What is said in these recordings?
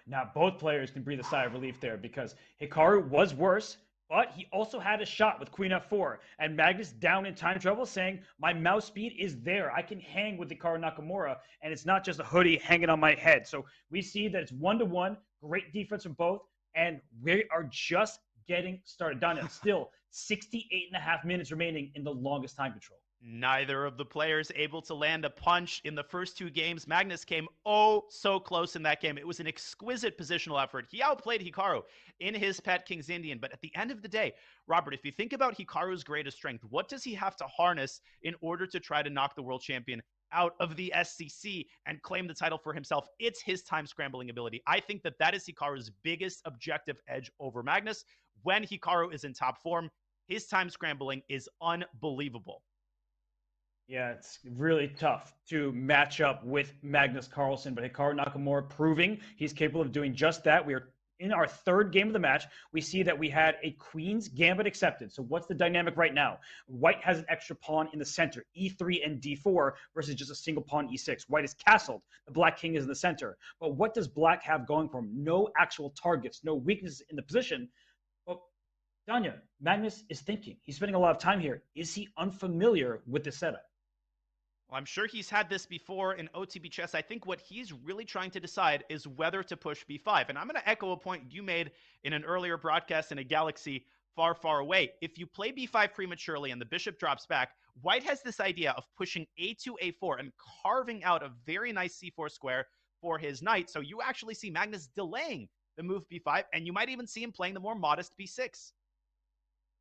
Now, both players can breathe a sigh of relief there because Hikaru was worse, but he also had a shot with Queen F4. And Magnus down in time trouble saying, my mouse speed is there. I can hang with Hikaru Nakamura, and it's not just a hoodie hanging on my head. So we see that it's 1-1, great defense from both, and we are just getting started. Danya, still 68.5 minutes remaining in the longest time control. Neither of the players able to land a punch in the first two games. Magnus came oh so close in that game. It was an exquisite positional effort. He outplayed Hikaru in his pet King's Indian. But at the end of the day, Robert, if you think about Hikaru's greatest strength, what does he have to harness in order to try to knock the world champion out of the SCC and claim the title for himself? It's his time scrambling ability. I think that that is Hikaru's biggest objective edge over Magnus. When Hikaru is in top form, his time scrambling is unbelievable. Yeah, it's really tough to match up with Magnus Carlsen, but Hikaru Nakamura proving he's capable of doing just that. We are in our third game of the match. We see that we had a Queen's Gambit accepted. So what's the dynamic right now? White has an extra pawn in the center, e3 and d4 versus just a single pawn e6. White is castled. The Black King is in the center. But what does Black have going for him? No actual targets, no weaknesses in the position. But Danya, Magnus is thinking. He's spending a lot of time here. Is he unfamiliar with the setup? Well, I'm sure he's had this before in OTB chess. I think what he's really trying to decide is whether to push b5. And I'm going to echo a point you made in an earlier broadcast in a galaxy far, far away. If you play b5 prematurely and the bishop drops back, White has this idea of pushing a2, a4 and carving out a very nice c4 square for his knight. So you actually see Magnus delaying the move b5, and you might even see him playing the more modest b6.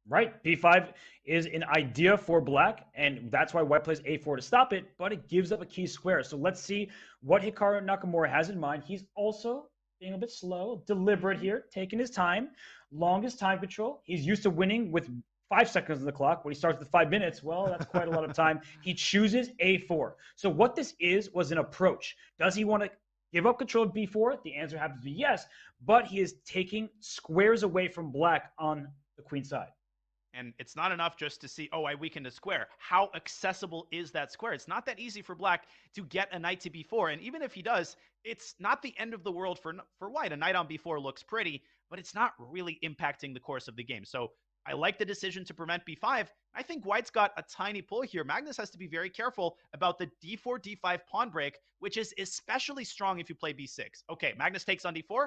Right. B5 is an idea for Black, and that's why White plays A4 to stop it, but it gives up a key square. So let's see what Hikaru Nakamura has in mind. He's also being a bit slow, deliberate here, taking his time, longest time control. He's used to winning with 5 seconds on the clock. When he starts with 5 minutes, well, that's quite a lot of time. He chooses A4. So what this was an approach. Does he want to give up control of B4? The answer happens to be yes, but he is taking squares away from Black on the queen side. And it's not enough just to see, oh, I weakened a square. How accessible is that square? It's not that easy for Black to get a knight to b4. And even if he does, it's not the end of the world for White. A knight on b4 looks pretty, but it's not really impacting the course of the game. So I like the decision to prevent b5. I think White's got a tiny pull here. Magnus has to be very careful about the d4, d5 pawn break, which is especially strong if you play b6. Okay, Magnus takes on d4,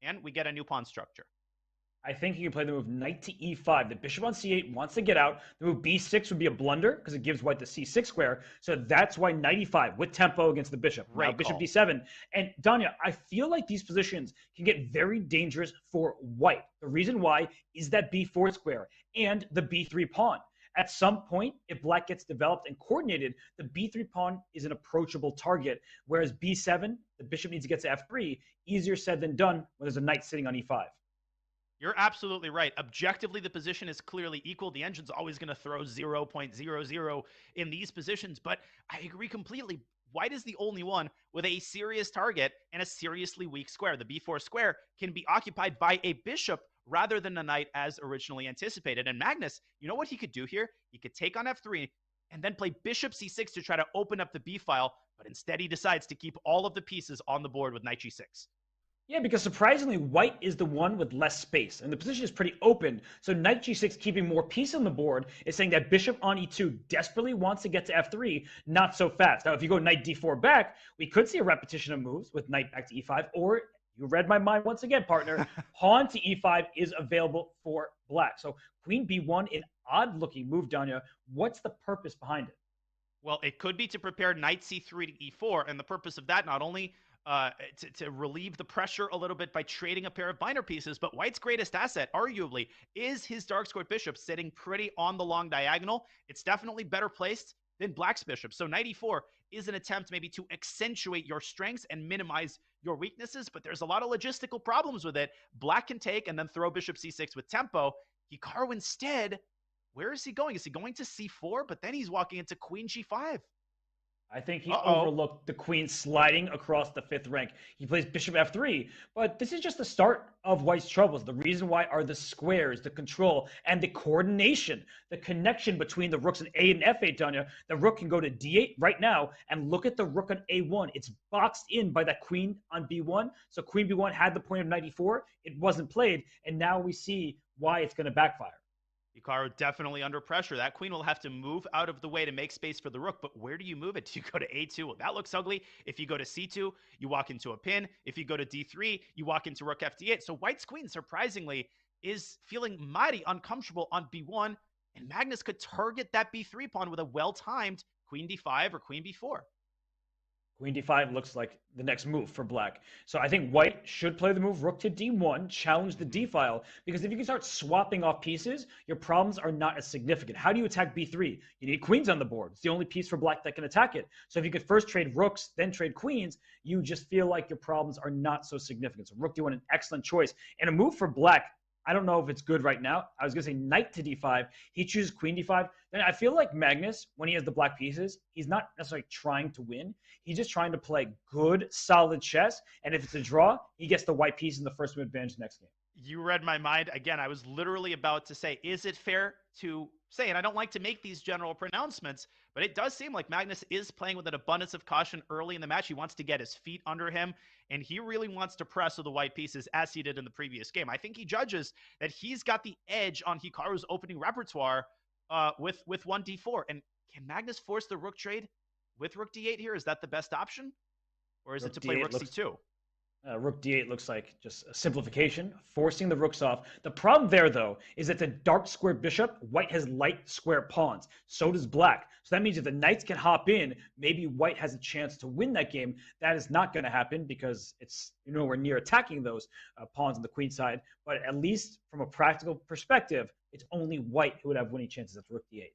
and we get a new pawn structure. I think you can play the move knight to e5. The bishop on c8 wants to get out. The move b6 would be a blunder because it gives White the c6 square. So that's why knight e5 with tempo against the bishop. Right, now bishop d7. And Danya, I feel like these positions can get very dangerous for White. The reason why is that b4 square and the b3 pawn. At some point, if Black gets developed and coordinated, the b3 pawn is an approachable target, whereas b7, the bishop needs to get to f3. Easier said than done when there's a knight sitting on e5. You're absolutely right. Objectively, the position is clearly equal. The engine's always going to throw 0.00 in these positions, but I agree completely. White is the only one with a serious target and a seriously weak square. The b4 square can be occupied by a bishop rather than a knight as originally anticipated. And Magnus, you know what he could do here? He could take on f3 and then play bishop c6 to try to open up the b file, but instead he decides to keep all of the pieces on the board with knight g6. Yeah, because surprisingly, White is the one with less space, and the position is pretty open. So knight g6 keeping more peace on the board is saying that bishop on e2 desperately wants to get to f3, not so fast. Now, if you go knight d4 back, we could see a repetition of moves with knight back to e5, or you read my mind once again, partner, pawn to e5 is available for Black. So queen b1, an odd-looking move, Danya. What's the purpose behind it? Well, it could be to prepare knight c3 to e4, and the purpose of that not only to relieve the pressure a little bit by trading a pair of binder pieces. But White's greatest asset, arguably, is his dark squared bishop sitting pretty on the long diagonal. It's definitely better placed than Black's bishop. So knight e4 is an attempt maybe to accentuate your strengths and minimize your weaknesses, but there's a lot of logistical problems with it. Black can take and then throw bishop c6 with tempo. Hikaru instead, where is he going? Is he going to c4? But then he's walking into queen g5. I think he Uh-oh. overlooked the queen sliding across the fifth rank. He plays bishop f3, but this is just the start of white's troubles. The reason why are the squares, the control, and the coordination, the connection between the rooks in a and f8, Danya. The rook can go to d8 right now, and look at the rook on a1. It's boxed in by that queen on b1. So queen b1 had the point of knight e4. It wasn't played, and now we see why it's going to backfire. HIKARU definitely under pressure. That queen will have to move out of the way to make space for the rook, but where do you move it? Do you go to a2? Well, that looks ugly. If you go to c2, you walk into a pin. If you go to d3, you walk into rook fd8. So white's queen, surprisingly, is feeling mighty uncomfortable on b1, and Magnus could target that b3 pawn with a well-timed queen d5 or queen b4. Queen d5 looks like the next move for black. So I think white should play the move rook to d1, challenge the d file, because if you can start swapping off pieces, your problems are not as significant. How do you attack b3? You need queens on the board. It's the only piece for black that can attack it. So if you could first trade rooks, then trade queens, you just feel like your problems are not so significant. So rook d1, an excellent choice. And a move for black, I don't know if it's good right now. I was going to say knight to d5. He chooses queen d5. Then I feel like Magnus, when he has the black pieces, he's not necessarily trying to win. He's just trying to play good, solid chess. And if it's a draw, he gets the white piece in the first move advantage next game. You read my mind. Again, I was literally about to say, is it fair to say, and I don't like to make these general pronouncements, but it does seem like Magnus is playing with an abundance of caution early in the match. He wants to get his feet under him, and he really wants to press with the white pieces as he did in the previous game. I think he judges that he's got the edge on Hikaru's opening repertoire with 1d4. And can Magnus force the rook trade with rook d8 here? Is that the best option? Or is it to play rook c2? Rook d8 looks like just a simplification, forcing the rooks off. The problem there, though, is that the dark square bishop, white has light square pawns. So does black. So that means if the knights can hop in, maybe white has a chance to win that game. That is not going to happen because it's nowhere near attacking those pawns on the queen side. But at least from a practical perspective, it's only white who would have winning chances after rook d8.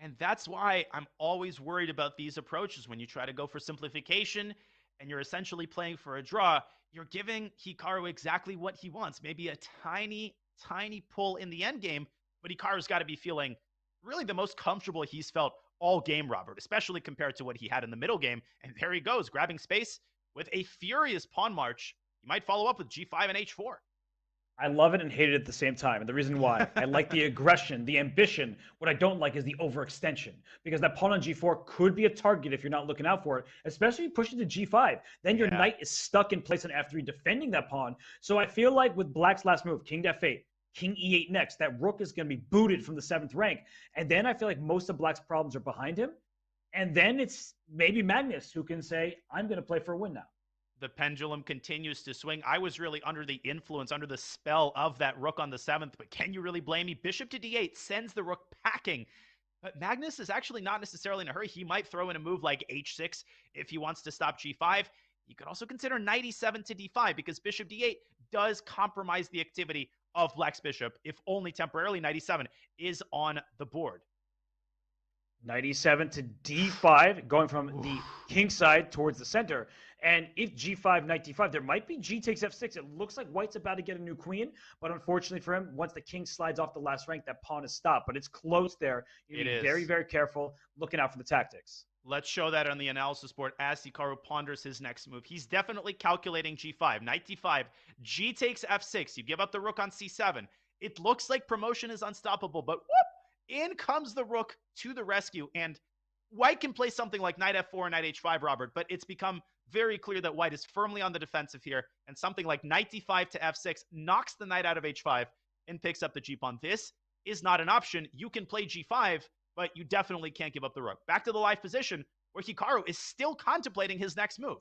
And that's why I'm always worried about these approaches. When you try to go for simplification and you're essentially playing for a draw, you're giving HIKARU exactly what he wants. Maybe a tiny, tiny pull in the end game, but HIKARU's got to be feeling really the most comfortable he's felt all game, Robert, especially compared to what he had in the middle game. And there he goes, grabbing space with a furious pawn march. He might follow up with g5 and h4. I love it and hate it at the same time. And the reason why, I like the aggression, the ambition. What I don't like is the overextension, because that pawn on g4 could be a target if you're not looking out for it, especially if you push it to g5. Then your knight is stuck in place on f3 defending that pawn. So I feel like with black's last move, king to f8, king e8 next, that rook is going to be booted from the 7th rank. And then I feel like most of black's problems are behind him. And then it's maybe Magnus who can say, I'm going to play for a win now. The pendulum continues to swing. I was really under the influence, under the spell of that rook on the 7th, but can you really blame me? Bishop to d8 sends the rook packing. But Magnus is actually not necessarily in a hurry. He might throw in a move like h6 if he wants to stop g5. You could also consider knight e7 to d5 because bishop d8 does compromise the activity of black's bishop, if only temporarily. Knight e7 is on the board. Knight e7 to d5, going from the king side towards the center. And if g5, knight d5, there might be g takes f6. It looks like white's about to get a new queen, but unfortunately for him, once the king slides off the last rank, that pawn is stopped. But it's close there. You need to be very, very careful, looking out for the tactics. Let's show that on the analysis board as HIKARU ponders his next move. He's definitely calculating g5, knight d5, g takes f6. You give up the rook on c7. It looks like promotion is unstoppable, but whoop! In comes the rook to the rescue, and white can play something like knight f4 knight h5, Robert, but it's become very clear that white is firmly on the defensive here, and something like knight d5 to f6 knocks the knight out of h5 and picks up the g-pawn. This is not an option. You can play g5, but you definitely can't give up the rook. Back to the live position, where HIKARU is still contemplating his next move.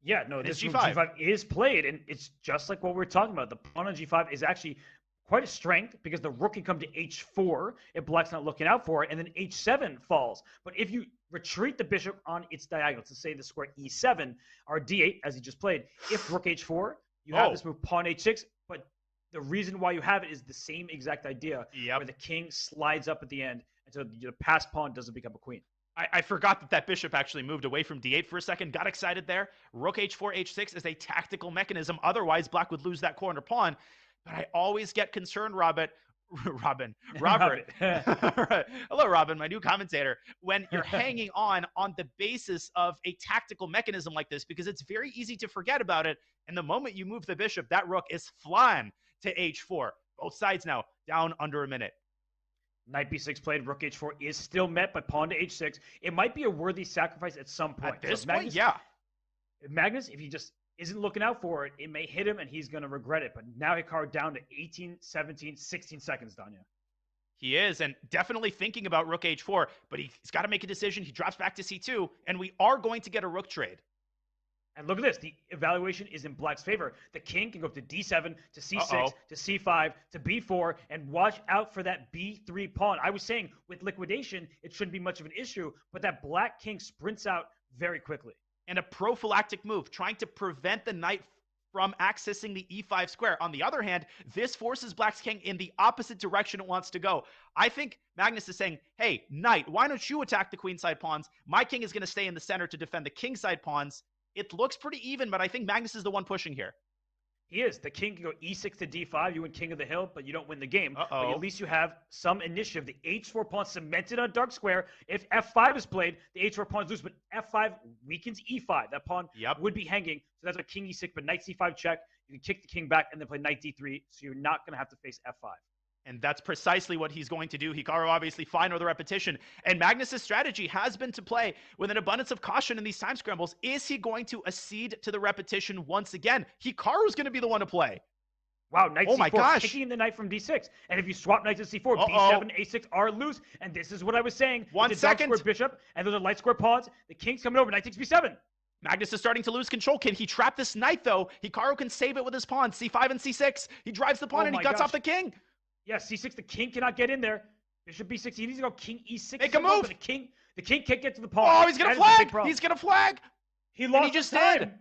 Yeah, no, this g5 is played, and it's just like what we're talking about. The pawn on g5 is actually quite a strength because the rook can come to h4 if black's not looking out for it, and then h7 falls. But if you retreat the bishop on its diagonal, to say the square e7 or d8, as he just played, if rook h4, you have this move pawn h6, but the reason why you have it is the same exact idea, where the king slides up at the end, and so the passed pawn doesn't become a queen. I forgot that that bishop actually moved away from d8 for a second. Got excited there. Rook h4, h6 is a tactical mechanism. Otherwise, black would lose that corner pawn. But I always get concerned, Robert. Hello, Robin, my new commentator. When you're hanging on the basis of a tactical mechanism like this, because it's very easy to forget about it. And the moment you move the bishop, that rook is flying to h4. Both sides now down under a minute. Knight b6 played, rook h4 is still met, but pawn to h6. It might be a worthy sacrifice at some point. At this point, yeah. Magnus, if he just isn't looking out for it, it may hit him and he's going to regret it. But now Hikaru down to 18, 17, 16 seconds, Danya. He is, and definitely thinking about rook h4, but he's got to make a decision. He drops back to c2, and we are going to get a rook trade. And look at this. The evaluation is in black's favor. The king can go to d7, to c6, to c5, to b4, and watch out for that b3 pawn. I was saying with liquidation, it shouldn't be much of an issue, but that black king sprints out very quickly. And a prophylactic move, trying to prevent the knight from accessing the e5 square. On the other hand, this forces black's king in the opposite direction it wants to go. I think Magnus is saying, hey, knight, why don't you attack the queenside pawns? My king is going to stay in the center to defend the kingside pawns. It looks pretty even, but I think Magnus is the one pushing here. He is. The king can go e6 to d5. You win king of the hill, but you don't win the game. But at least you have some initiative. The h4 pawn cemented on dark square. If f5 is played, the h4 pawn is loose, but f5 weakens e5. That pawn would be hanging. So that's a king e6, but knight c5 check. You can kick the king back and then play knight d3, so you're not going to have to face f5. And that's precisely what he's going to do. Hikaru obviously fine with the repetition. And Magnus' strategy has been to play with an abundance of caution in these time scrambles. Is he going to accede to the repetition once again? Hikaru's going to be the one to play. Wow, knight oh c4, my gosh. kicking the knight from d6. And if you swap knights to c4, b7, a6 are loose. And this is what I was saying. 1 second. Dark square bishop, and those are light square pawns. The king's coming over, knight takes b7. Magnus is starting to lose control. Can he trap this knight, though? Hikaru can save it with his pawn. c5 and c6. He drives the pawn and he guts off the king. Yeah, c6, the king cannot get in there. Bishop b6, he needs to go king e6. Make a move. The king can't get to the pawn. Oh, he's going to flag. He's going to flag. He lost just time. did.